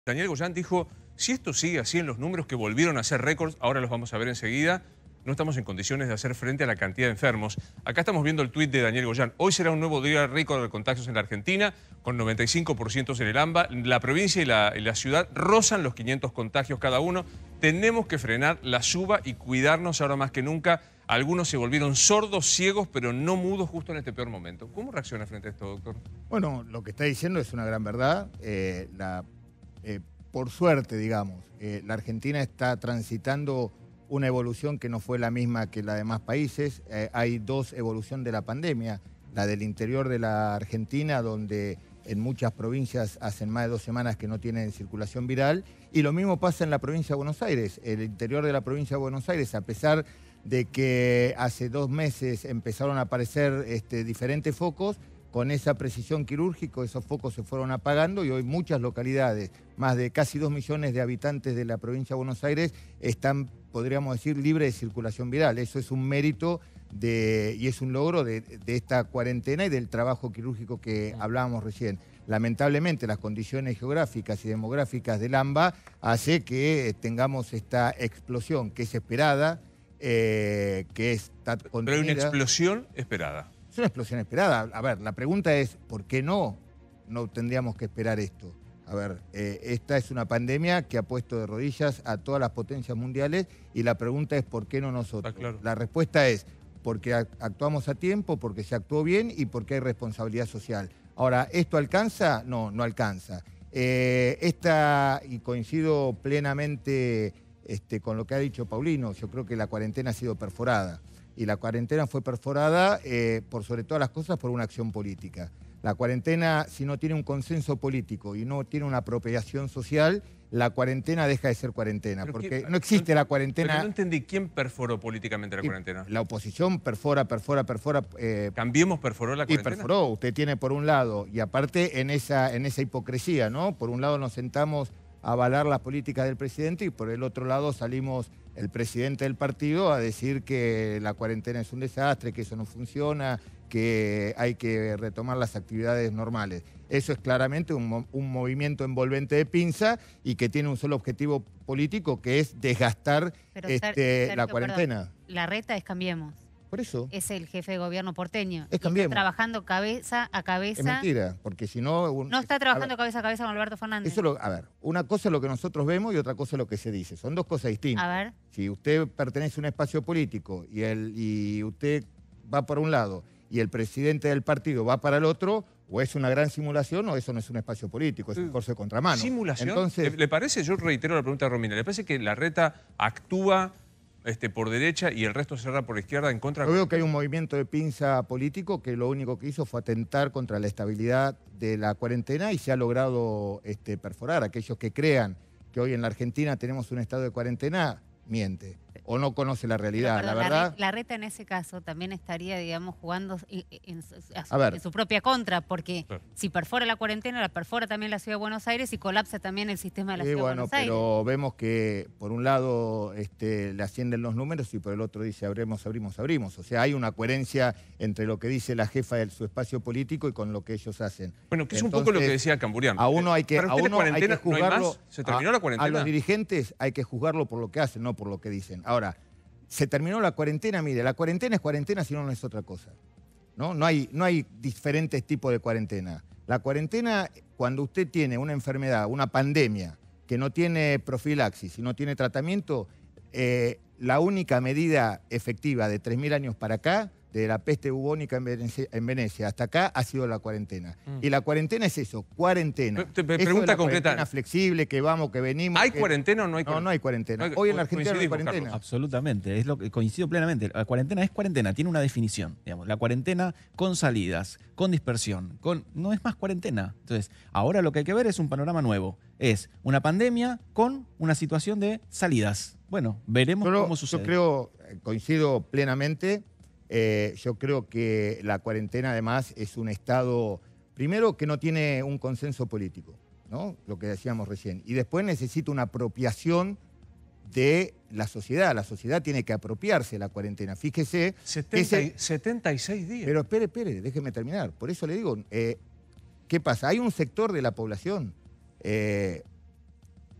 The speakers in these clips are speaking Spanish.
Daniel Goyan dijo, si esto sigue así en los números que volvieron a ser récords, ahora los vamos a ver enseguida, no estamos en condiciones de hacer frente a la cantidad de enfermos. Acá estamos viendo el tuit de Daniel Goyan. Hoy será un nuevo día récord de contagios en la Argentina, con 95% en el AMBA. La provincia y la ciudad rozan los 500 contagios cada uno. Tenemos que frenar la suba y cuidarnos ahora más que nunca. Algunos se volvieron sordos, ciegos, pero no mudos justo en este peor momento. ¿Cómo reacciona frente a esto, doctor? Bueno, lo que está diciendo es una gran verdad. Por suerte, digamos, la Argentina está transitando una evolución que no fue la misma que la de demás países. Hay dos evoluciones de la pandemia. La del interior de la Argentina, donde en muchas provincias hacen más de 2 semanas que no tienen circulación viral. Y lo mismo pasa en la provincia de Buenos Aires. El interior de la provincia de Buenos Aires, a pesar de que hace 2 meses empezaron a aparecer diferentes focos, con esa precisión quirúrgica esos focos se fueron apagando y hoy muchas localidades, más de casi 2 millones de habitantes de la provincia de Buenos Aires, están, podríamos decir, libres de circulación viral. Eso es un mérito y es un logro de esta cuarentena y del trabajo quirúrgico que hablábamos recién. Lamentablemente las condiciones geográficas y demográficas del AMBA hace que tengamos esta explosión que es esperada, que está contenida. Pero hay una explosión esperada. Es una explosión esperada. A ver, la pregunta es, ¿por qué no tendríamos que esperar esto? A ver, esta es una pandemia que ha puesto de rodillas a todas las potencias mundiales y la pregunta es, ¿por qué no nosotros? Claro. La respuesta es, porque actuamos a tiempo, porque se actuó bien y porque hay responsabilidad social. Ahora, ¿esto alcanza? No, no alcanza. Y coincido plenamente con lo que ha dicho Paulino, yo creo que la cuarentena ha sido perforada. Y la cuarentena fue perforada, por sobre todas las cosas, por una acción política. La cuarentena, si no tiene un consenso político y no tiene una apropiación social, la cuarentena deja de ser cuarentena, porque no existe la cuarentena. Pero no entendí, ¿quién perforó políticamente la cuarentena? La oposición perfora. ¿Cambiemos perforó la cuarentena? Y perforó. Usted tiene por un lado, y aparte en esa hipocresía, ¿no? Por un lado nos sentamos a avalar las políticas del presidente y por el otro lado salimos el presidente del partido a decir que la cuarentena es un desastre, que eso no funciona, que hay que retomar las actividades normales. Eso es claramente un movimiento envolvente de pinza y que tiene un solo objetivo político, que es desgastar la cuarentena. Perdón, la reta es Cambiemos. Por eso. Es el jefe de gobierno porteño. Es Cambiemos. Está trabajando cabeza a cabeza. Es mentira, porque si no... No está trabajando cabeza a cabeza con Alberto Fernández. A ver, una cosa es lo que nosotros vemos y otra cosa es lo que se dice. Son dos cosas distintas. A ver. Si usted pertenece a un espacio político y usted va por un lado y el presidente del partido va para el otro, o es una gran simulación o eso no es un espacio político, es un corso de contramano. ¿Simulación? Entonces, ¿Le parece? Yo reitero la pregunta de Romina. ¿Le parece que la reta actúa por derecha y el resto cerra por izquierda en contra? Yo veo que hay un movimiento de pinza político que lo único que hizo fue atentar contra la estabilidad de la cuarentena y se ha logrado perforar. Aquellos que crean que hoy en la Argentina tenemos un estado de cuarentena, miente o no conoce la realidad. Pero, la verdad, la reta en ese caso también estaría, digamos, jugando en su propia contra, porque si perfora la cuarentena, la perfora también la Ciudad de Buenos Aires y colapsa también el sistema de la Ciudad de Buenos Aires. Pero vemos que por un lado le ascienden los números y por el otro dice abrimos. O sea, hay una coherencia entre lo que dice la jefa de su espacio político y con lo que ellos hacen. Bueno, que es un poco lo que decía Camburián. A uno hay que juzgarlo. ¿Se terminó la cuarentena? A los dirigentes hay que juzgarlo por lo que hacen, no por lo que dicen. Ahora, se terminó la cuarentena, mire, la cuarentena es cuarentena si no es otra cosa. No hay diferentes tipos de cuarentena. La cuarentena, cuando usted tiene una enfermedad, una pandemia, que no tiene profilaxis y no tiene tratamiento, la única medida efectiva de 3.000 años para acá, de la peste bubónica en Venecia hasta acá, ha sido la cuarentena. Y la cuarentena es eso, cuarentena. Pregunta concreta. Cuarentena flexible, que vamos, que venimos. ¿Hay cuarentena o no hay cuarentena? No, no hay cuarentena. Hoy en la Argentina no hay cuarentena. Absolutamente, es lo que coincido plenamente. La cuarentena es cuarentena, tiene una definición. Digamos, la cuarentena con salidas, con dispersión, no es más cuarentena. Entonces, ahora lo que hay que ver es un panorama nuevo. Es una pandemia con una situación de salidas. Bueno, veremos cómo sucede. Yo coincido plenamente. Yo creo que la cuarentena además es un estado, primero, que no tiene un consenso político, ¿no? Lo que decíamos recién. Y después necesita una apropiación de la sociedad. La sociedad tiene que apropiarse de la cuarentena. Fíjese... 76 días. Pero espere, déjeme terminar. Por eso le digo, ¿qué pasa? Hay un sector de la población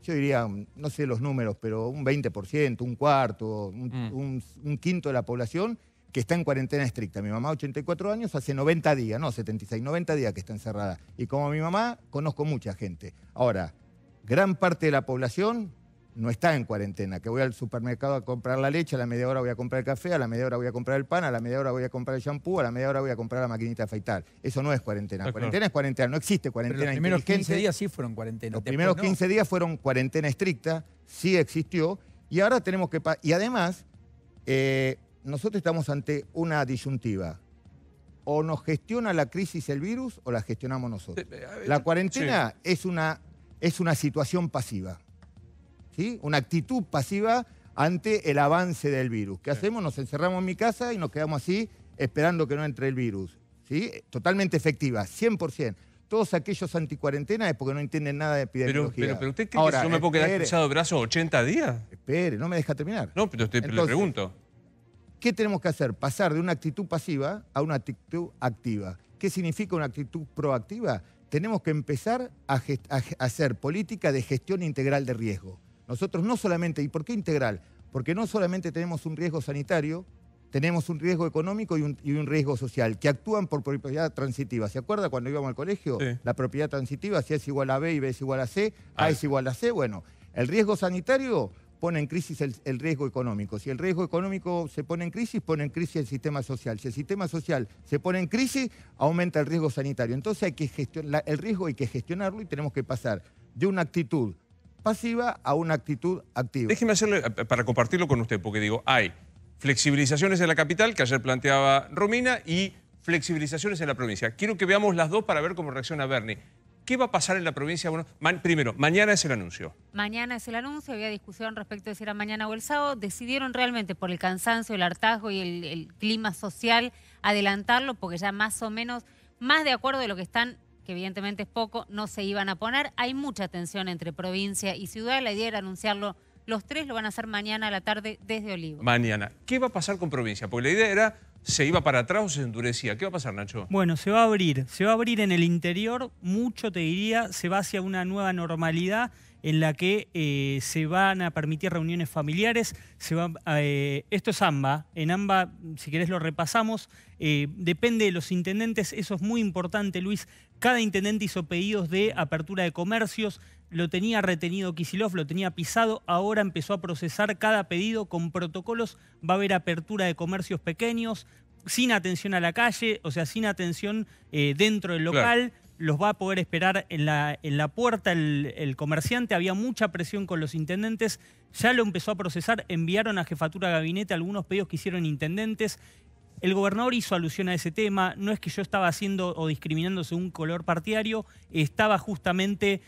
yo diría, no sé los números, pero un 20%, un cuarto, un quinto de la población que está en cuarentena estricta. Mi mamá, 84 años, hace 90 días, no 76, 90 días que está encerrada. Y como mi mamá, conozco mucha gente. Ahora, gran parte de la población no está en cuarentena, que voy al supermercado a comprar la leche, a la media hora voy a comprar el café, a la media hora voy a comprar el pan, a la media hora voy a comprar el shampoo, a la media hora voy a comprar la maquinita de afeitar. Eso no es cuarentena. Cuarentena es cuarentena, no existe cuarentena inteligente. Los primeros 15 días sí fueron cuarentena. Los primeros 15 días fueron cuarentena estricta, sí existió, y ahora tenemos que... Y además, nosotros estamos ante una disyuntiva. O nos gestiona la crisis el virus o la gestionamos nosotros. La cuarentena es una situación pasiva. ¿Sí? Una actitud pasiva ante el avance del virus. ¿Qué hacemos? Nos encerramos en mi casa y nos quedamos así esperando que no entre el virus. ¿Sí? Totalmente efectiva, 100%. Todos aquellos anticuarentena es porque no entienden nada de epidemiología. Pero ¿usted cree que yo me puedo quedar cruzado de brazos 80 días? Espere, no me deja terminar. No, pero le pregunto. ¿Qué tenemos que hacer? Pasar de una actitud pasiva a una actitud activa. ¿Qué significa una actitud proactiva? Tenemos que empezar a hacer política de gestión integral de riesgo. Nosotros no solamente, ¿y por qué integral? Porque no solamente tenemos un riesgo sanitario, tenemos un riesgo económico y un riesgo social, que actúan por propiedad transitiva. ¿Se acuerda cuando íbamos al colegio? Sí. La propiedad transitiva, si A es igual a B y B es igual a C, A es igual a C. Bueno, el riesgo sanitario pone en crisis el riesgo económico. Si el riesgo económico se pone en crisis el sistema social. Si el sistema social se pone en crisis, aumenta el riesgo sanitario. Entonces hay que gestionar, el riesgo hay que gestionarlo y tenemos que pasar de una actitud pasiva a una actitud activa. Déjeme hacerle, para compartirlo con usted, porque digo, hay flexibilizaciones en la capital, que ayer planteaba Romina, y flexibilizaciones en la provincia. Quiero que veamos las dos para ver cómo reacciona Bernie. ¿Qué va a pasar en la provincia? Bueno, primero, mañana es el anuncio. Mañana es el anuncio, había discusión respecto de si era mañana o el sábado. Decidieron realmente por el cansancio, el hartazgo y el clima social adelantarlo, porque ya más o menos, más de acuerdo de lo que están, que evidentemente es poco, no se iban a poner. Hay mucha tensión entre provincia y ciudad. La idea era anunciarlo. Los tres lo van a hacer mañana a la tarde desde Olivos. Mañana. ¿Qué va a pasar con provincia? Porque la idea era, ¿se iba para atrás o se endurecía? ¿Qué va a pasar, Nacho? Bueno, se va a abrir en el interior, mucho te diría, se va hacia una nueva normalidad en la que se van a permitir reuniones familiares. Esto es AMBA. En AMBA, si querés lo repasamos, depende de los intendentes, eso es muy importante, Luis. Cada intendente hizo pedidos de apertura de comercios, lo tenía retenido Kicillof, lo tenía pisado, ahora empezó a procesar cada pedido con protocolos. Va a haber apertura de comercios pequeños, sin atención a la calle, o sea, sin atención dentro del local. Claro. Los va a poder esperar en la puerta el comerciante. Había mucha presión con los intendentes, ya lo empezó a procesar, enviaron a jefatura de gabinete algunos pedidos que hicieron intendentes. El gobernador hizo alusión a ese tema, no es que yo estaba haciendo o discriminando según color partidario, estaba justamente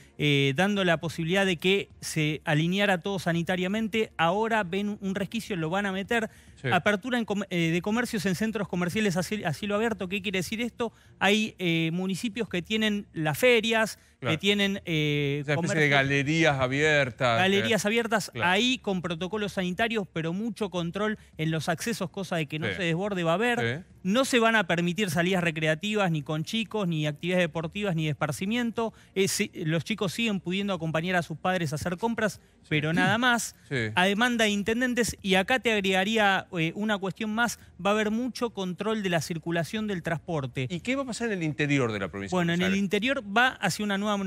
dando la posibilidad de que se alineara todo sanitariamente. Ahora ven un resquicio, lo van a meter. Sí. Apertura de comercios en centros comerciales a cielo abierto. ¿Qué quiere decir esto? Hay municipios que tienen las ferias, claro, que tienen... una especie de galerías abiertas. Galerías abiertas, claro, ahí con protocolos sanitarios, pero mucho control en los accesos, cosa de que no se desborde va a haber. Sí. No se van a permitir salidas recreativas ni con chicos, ni actividades deportivas, ni de esparcimiento. Los chicos siguen pudiendo acompañar a sus padres a hacer compras, sí, pero nada más. Sí. A demanda de intendentes, y acá te agregaría una cuestión más, va a haber mucho control de la circulación del transporte. ¿Y qué va a pasar en el interior de la provincia? Bueno, en el interior va hacia una nueva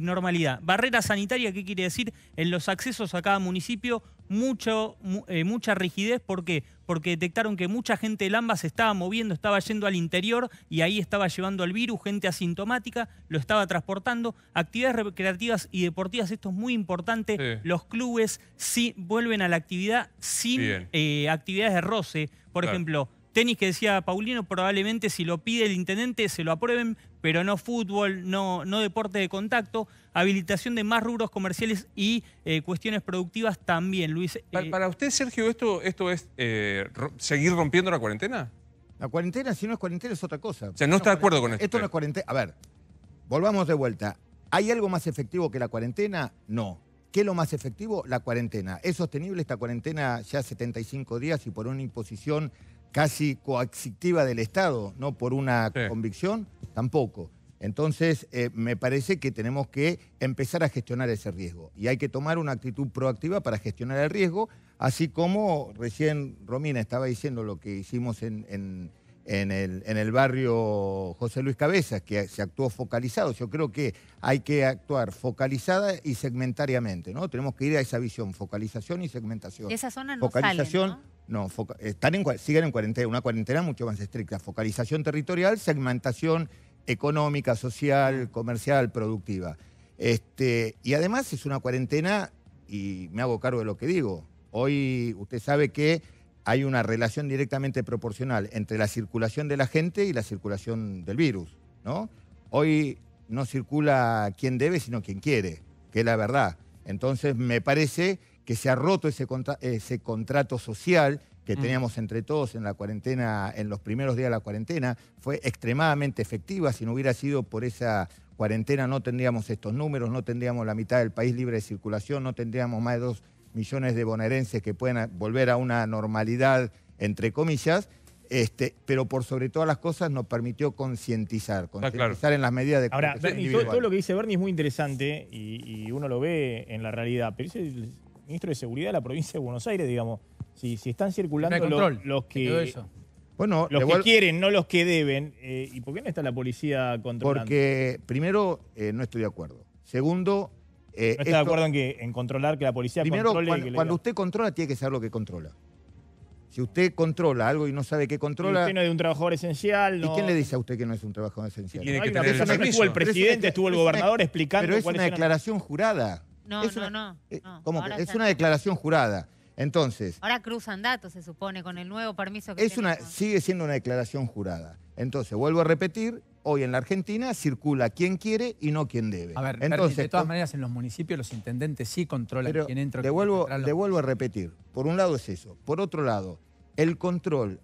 normalidad. Barrera sanitaria, ¿qué quiere decir? En los accesos a cada municipio, mucha rigidez. ¿Por qué? Porque detectaron que mucha gente del AMBA se estaba moviendo, estaba yendo al interior y ahí estaba llevando el virus, gente asintomática, lo estaba transportando. Actividades recreativas y deportivas, esto es muy importante. Sí. Los clubes sí vuelven a la actividad sin actividades de roce. Por ejemplo, tenis, que decía Paulino, probablemente si lo pide el intendente se lo aprueben, pero no fútbol, no deporte de contacto. Habilitación de más rubros comerciales y cuestiones productivas también, Luis. Para usted, Sergio, ¿esto es seguir rompiendo la cuarentena? La cuarentena, si no es cuarentena, es otra cosa. O sea, no está de acuerdo con esto. Esto no es cuarentena. A ver, volvamos de vuelta. ¿Hay algo más efectivo que la cuarentena? No. ¿Qué es lo más efectivo? La cuarentena. ¿Es sostenible esta cuarentena ya 75 días y por una imposición casi coactiva del Estado, no por una convicción? Tampoco. Entonces, me parece que tenemos que empezar a gestionar ese riesgo. Y hay que tomar una actitud proactiva para gestionar el riesgo, así como recién Romina estaba diciendo lo que hicimos en el barrio José Luis Cabezas, que se actuó focalizado. Yo creo que hay que actuar focalizada y segmentariamente, ¿no? Tenemos que ir a esa visión, focalización y segmentación. De esa zona no focalización, salen, ¿no? Siguen en cuarentena, una cuarentena mucho más estricta. Focalización territorial, segmentación económica, social, comercial, productiva. Y además es una cuarentena, y me hago cargo de lo que digo. Hoy usted sabe que hay una relación directamente proporcional entre la circulación de la gente y la circulación del virus, ¿no? Hoy no circula quien debe, sino quien quiere, que es la verdad. Entonces me parece que se ha roto ese contrato social que teníamos entre todos en la cuarentena, en los primeros días de la cuarentena. Fue extremadamente efectiva. Si no hubiera sido por esa cuarentena no tendríamos estos números, no tendríamos la mitad del país libre de circulación, no tendríamos más de 2 millones de bonaerenses que pueden volver a una normalidad, entre comillas, pero por sobre todas las cosas nos permitió concientizar en las medidas de Ahora, protección Bernie, individual. todo lo que dice Bernie es muy interesante y uno lo ve en la realidad, pero es el ministro de Seguridad de la provincia de Buenos Aires, digamos. Si están circulando los que quieren, no los que deben, ¿y por qué no está la policía controlando? Porque, primero, no estoy de acuerdo. Segundo... ¿No está de acuerdo en controlar que la policía controle? Primero, cuando usted controla, tiene que saber lo que controla. Si usted controla algo y no sabe qué controla... Y usted no es de un trabajador esencial, ¿no? ¿Y quién le dice a usted que no es un trabajador esencial? Y tiene que Una tener el persona que permiso. estuvo el presidente, estuvo el gobernador explicando... Pero es cuáles una eran- declaración jurada. No. ¿Cómo que? Ahora Es ya una no. declaración jurada. Entonces, Ahora cruzan datos, se supone, con el nuevo permiso que tenemos. sigue siendo una declaración jurada. Entonces, vuelvo a repetir, hoy en la Argentina circula quien quiere y no quien debe. A ver, Bernie, entonces, de todas maneras en los municipios los intendentes sí controlan pero quién entra. devuelvo a repetir. Por un lado es eso. Por otro lado, el control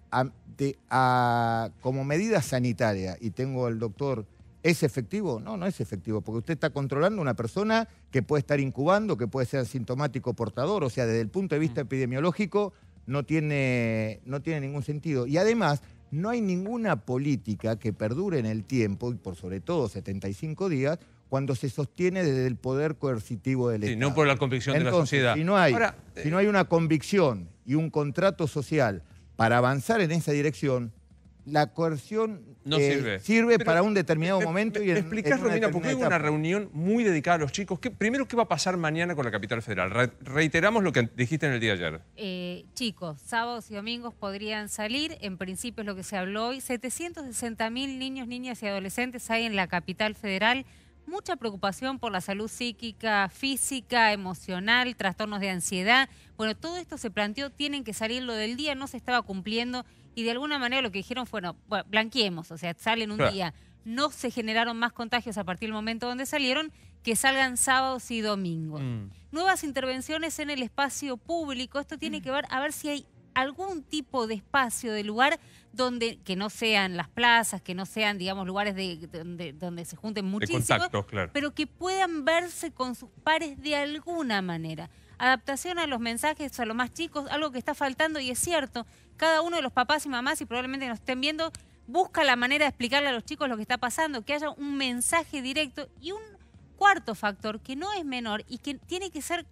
como medida sanitaria, y tengo al doctor, ¿es efectivo? No, no es efectivo, porque usted está controlando a una persona que puede estar incubando, que puede ser asintomático portador, o sea, desde el punto de vista epidemiológico no tiene ningún sentido. Y además, no hay ninguna política que perdure en el tiempo, y por sobre todo 75 días, cuando se sostiene desde el poder coercitivo del Estado. No por la convicción de la sociedad. Si no hay, Ahora, si no hay una convicción y un contrato social para avanzar en esa dirección, la coerción no sirve. Sirve Pero, para un determinado momento. ¿Me explicás, Romina, porque hay una reunión muy dedicada a los chicos? Primero, ¿qué va a pasar mañana con la capital federal? Reiteramos lo que dijiste en el día de ayer. Chicos, sábados y domingos podrían salir. En principio es lo que se habló hoy. 760.000 niños, niñas y adolescentes hay en la capital federal. Mucha preocupación por la salud psíquica, física, emocional, trastornos de ansiedad. Bueno, todo esto se planteó, tienen que salir lo del día, no se estaba cumpliendo y de alguna manera lo que dijeron fue, bueno, blanqueemos, o sea, salen un día. No se generaron más contagios a partir del momento donde salieron, que salgan sábados y domingos. Nuevas intervenciones en el espacio público, esto tiene que ver a ver si hay algún tipo de espacio, de lugar donde que no sean las plazas, que no sean, digamos, lugares donde se junten muchísimos, contactos, claro. pero que puedan verse con sus pares de alguna manera. Adaptación a los mensajes a los más chicos, algo que está faltando y es cierto, cada uno de los papás y mamás, y probablemente nos estén viendo, busca la manera de explicarle a los chicos lo que está pasando, que haya un mensaje directo y un cuarto factor que no es menor y que tiene que ser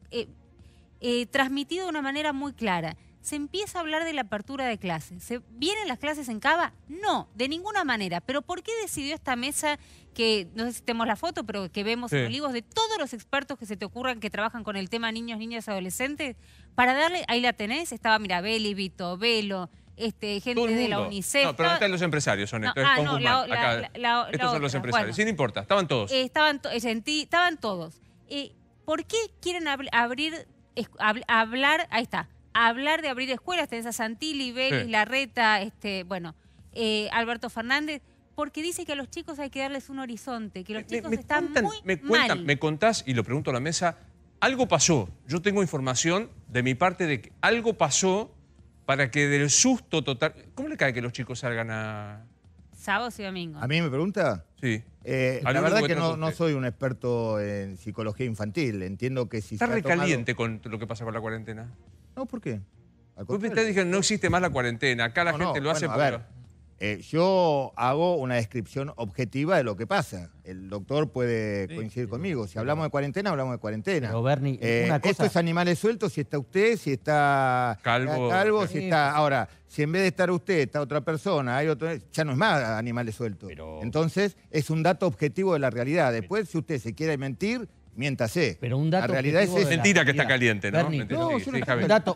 transmitido de una manera muy clara. Se empieza a hablar de la apertura de clases. ¿Se vienen las clases en Cava? No, de ninguna manera. ¿Pero por qué decidió esta mesa que, no sé si tenemos la foto, pero que vemos en Olivos, de todos los expertos que se te ocurran que trabajan con el tema niños, niñas, adolescentes, para darle, ahí la tenés, estaba Mirabelli, Vito, Velo, gente de la UNICEF. No, pero no están los empresarios, son estos. Estos son los empresarios. Sí, no importa, estaban todos. Estaban todos. ¿Por qué quieren hablar? Ahí está. Hablar de abrir escuelas, tenés a Santilli, Vélez, Larreta, Alberto Fernández, porque dice que a los chicos hay que darles un horizonte, que los chicos están muy mal. Me contás, y lo pregunto a la mesa, algo pasó. Yo tengo información de mi parte de que algo pasó para que del susto total... ¿Cómo le cae que los chicos salgan a...? Sábados y domingos. ¿A mí me pregunta? Sí. La verdad que no soy un experto en psicología infantil. Entiendo que si está recaliente con lo que pasa con la cuarentena. No, ¿por qué? Ustedes dijeron no existe más la cuarentena. Acá la gente lo hace a ver, Yo hago una descripción objetiva de lo que pasa. El doctor puede coincidir conmigo. Si hablamos de cuarentena, hablamos de cuarentena. Pero Bernie, una cosa... Esto es animales sueltos, si está usted, si está calvo, si está... Ahora, si en vez de estar usted, está otra persona, hay otro, ya no es más animales sueltos. Entonces, es un dato objetivo de la realidad. Después, si usted se quiere mentir, miéntase. Pero un dato la realidad es mentira que está caliente, ¿no? Bernie,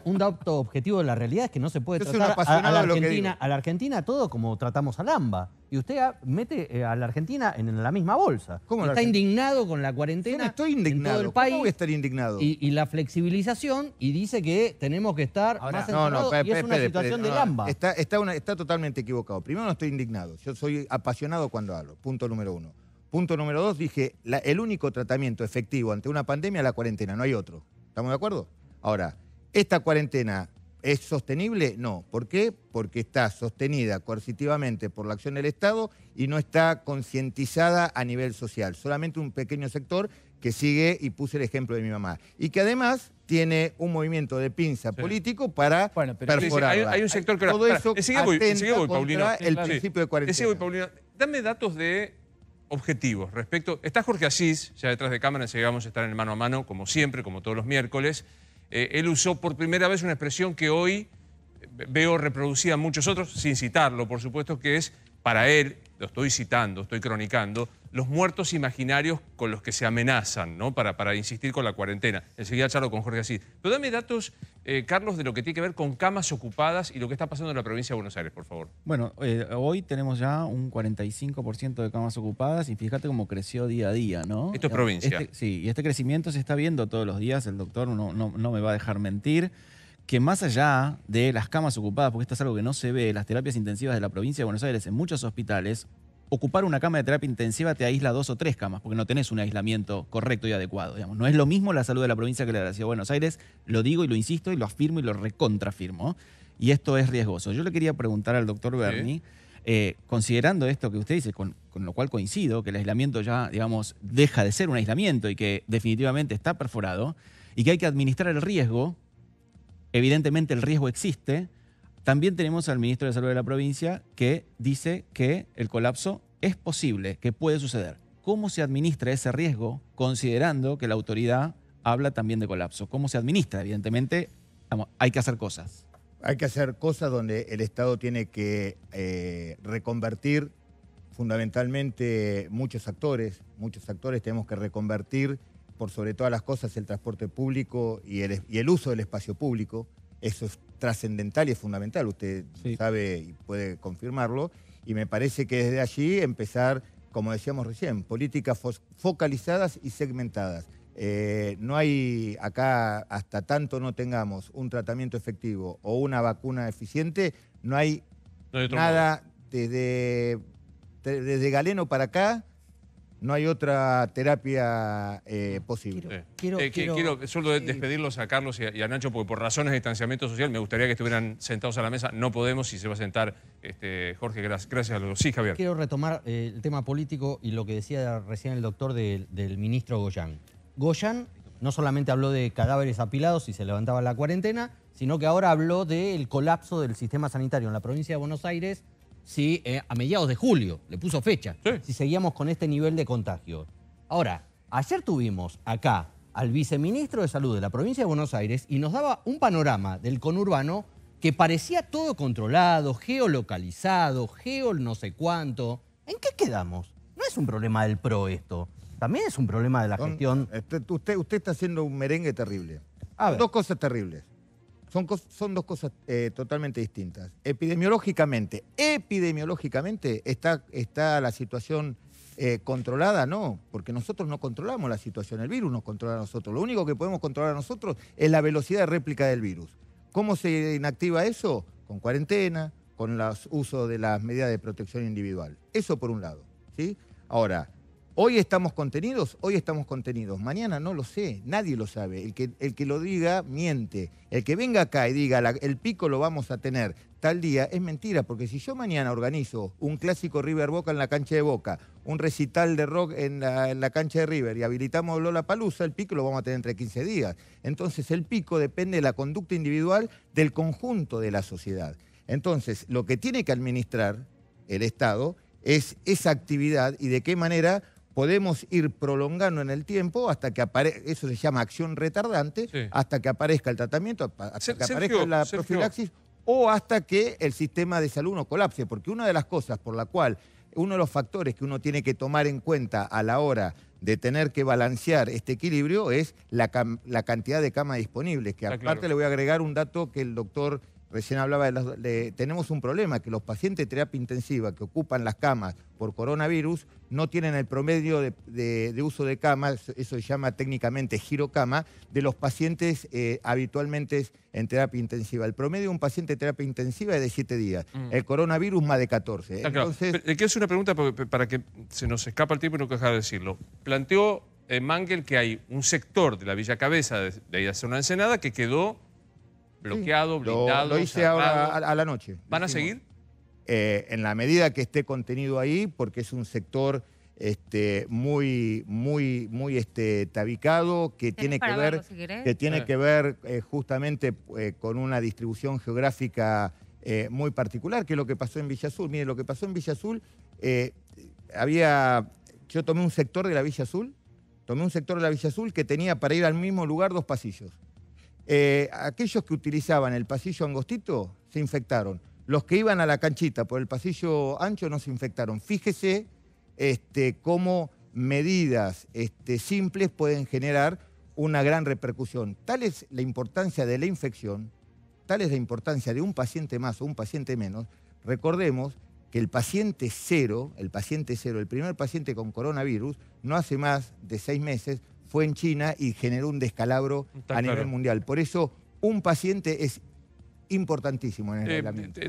un dato objetivo de la realidad es que no se puede tratar a la Argentina todo como tratamos al AMBA. Y usted mete a la Argentina en la misma bolsa. Está indignado con la cuarentena. Yo no estoy indignado. En todo el país. ¿Cómo voy a estar indignado? Y la flexibilización, y dice que tenemos que estar más encerrados, y es una situación del AMBA. Está totalmente equivocado. Primero, no estoy indignado. Yo soy apasionado cuando hablo. Punto número 1. Punto número 2, dije, el único tratamiento efectivo ante una pandemia es la cuarentena, no hay otro. ¿Estamos de acuerdo? Ahora, ¿esta cuarentena es sostenible? No. ¿Por qué? Porque está sostenida coercitivamente por la acción del Estado y no está concientizada a nivel social. Solamente un pequeño sector que sigue, y puse el ejemplo de mi mamá, y que además tiene un movimiento de pinza político para perforarla. Hay un sector que... Todo eso atenta contra el principio de cuarentena. Paulino. Dame datos de... objetivos respecto... Está Jorge Asís, ya detrás de cámara, enseguida vamos a estar en el mano a mano, como siempre, como todos los miércoles. Él usó por primera vez una expresión que hoy veo reproducida en muchos otros, sin citarlo, por supuesto, que es, para él, lo estoy citando, estoy cronicando, los muertos imaginarios con los que se amenazan, ¿no? Para insistir con la cuarentena. Enseguida charlo con Jorge Asís. Pero dame datos, Carlos, de lo que tiene que ver con camas ocupadas y lo que está pasando en la provincia de Buenos Aires, por favor. Bueno, hoy tenemos ya un 45% de camas ocupadas y fíjate cómo creció día a día, ¿no? Esto es provincia. Sí, y este crecimiento se está viendo todos los días, el doctor no me va a dejar mentir, que más allá de las camas ocupadas, porque esto es algo que no se ve, las terapias intensivas de la provincia de Buenos Aires en muchos hospitales, ocupar una cama de terapia intensiva te aísla 2 o 3 camas, porque no tenés un aislamiento correcto y adecuado. Digamos. No es lo mismo la salud de la provincia que la de la Ciudad de Buenos Aires, lo digo y lo insisto y lo afirmo y lo recontrafirmo. Y esto es riesgoso. Yo le quería preguntar al doctor Bernie, considerando esto que usted dice, con lo cual coincido, que el aislamiento ya, digamos, deja de ser un aislamiento y que definitivamente está perforado, y que hay que administrar el riesgo. Evidentemente el riesgo existe. También tenemos al ministro de Salud de la provincia que dice que el colapso es posible, que puede suceder. ¿Cómo se administra ese riesgo considerando que la autoridad habla también de colapso? ¿Cómo se administra? Evidentemente, hay que hacer cosas. Hay que hacer cosas donde el Estado tiene que reconvertir fundamentalmente muchos actores tenemos que reconvertir por sobre todas las cosas el transporte público y el uso del espacio público. Eso es trascendental y es fundamental, usted sabe y puede confirmarlo, y me parece que desde allí empezar, como decíamos recién, políticas focalizadas y segmentadas. No hay acá, hasta tanto no tengamos un tratamiento efectivo o una vacuna eficiente, no hay nada desde Galeno para acá. No hay otra terapia posible. Quiero solo despedirlos a Carlos y a Nacho, porque por razones de distanciamiento social me gustaría que estuvieran sentados a la mesa. No podemos, y se va a sentar Jorge, gracias a los... Sí, Javier. Quiero retomar el tema político y lo que decía recién el doctor del ministro Goyán. Goyán no solamente habló de cadáveres apilados si se levantaba la cuarentena, sino que ahora habló del colapso del sistema sanitario en la provincia de Buenos Aires, sí, a mediados de julio, le puso fecha, si seguíamos con este nivel de contagio. Ahora, ayer tuvimos acá al viceministro de Salud de la provincia de Buenos Aires y nos daba un panorama del conurbano que parecía todo controlado, geolocalizado, no sé cuánto. ¿En qué quedamos? No es un problema del PRO esto, también es un problema de la gestión. Usted está haciendo un merengue terrible. Dos cosas terribles. Son dos cosas totalmente distintas. Epidemiológicamente está la situación controlada, no, porque nosotros no controlamos la situación, el virus nos controla a nosotros. Lo único que podemos controlar nosotros es la velocidad de réplica del virus. ¿Cómo se inactiva eso? Con cuarentena, con los usos de las medidas de protección individual. Eso por un lado, ¿sí? Ahora, ¿hoy estamos contenidos? Hoy estamos contenidos. Mañana no lo sé, nadie lo sabe. El que lo diga, miente. El que venga acá y diga el pico lo vamos a tener tal día, es mentira. Porque si yo mañana organizo un clásico River Boca en la cancha de Boca, un recital de rock en la cancha de River y habilitamos Lollapalooza, el pico lo vamos a tener entre 15 días. Entonces el pico depende de la conducta individual del conjunto de la sociedad. Entonces lo que tiene que administrar el Estado, es esa actividad y de qué manera podemos ir prolongando en el tiempo hasta que aparezca, eso se llama acción retardante, sí, hasta que aparezca el tratamiento, hasta que aparezca la profilaxis o hasta que el sistema de salud no colapse. Porque una de las cosas por la cual, uno de los factores que uno tiene que tomar en cuenta a la hora de tener que balancear este equilibrio es la cantidad de camas disponibles, que aparte claro, le voy a agregar un dato que el doctor recién hablaba, tenemos un problema, que los pacientes de terapia intensiva que ocupan las camas por coronavirus no tienen el promedio de uso de camas, eso se llama técnicamente girocama, de los pacientes habitualmente en terapia intensiva. El promedio de un paciente de terapia intensiva es de 7 días, el coronavirus más de 14. Entonces, claro. Quiero hacer una pregunta para que se nos escapa el tiempo y no dejar de decirlo. Planteó Mangel que hay un sector de la Villa Cabeza, de ahí hacia una Ensenada, que quedó bloqueado, blindado. Lo hice ahora a la noche. ¿Van a seguir? En la medida que esté contenido ahí, porque es un sector muy tabicado, que tiene que ver, justamente con una distribución geográfica muy particular, que es lo que pasó en Villa Azul. Mire, lo que pasó en Villa Azul, yo tomé un sector de la Villa Azul, que tenía para ir al mismo lugar 2 pasillos. Aquellos que utilizaban el pasillo angostito se infectaron. Los que iban a la canchita por el pasillo ancho no se infectaron. Fíjese cómo medidas simples pueden generar una gran repercusión. Tal es la importancia de la infección, tal es la importancia de un paciente más o un paciente menos. Recordemos que el paciente cero, el primer paciente con coronavirus, no hace más de 6 meses, fue en China y generó un descalabro a nivel mundial. Por eso, un paciente es importantísimo en el aislamiento.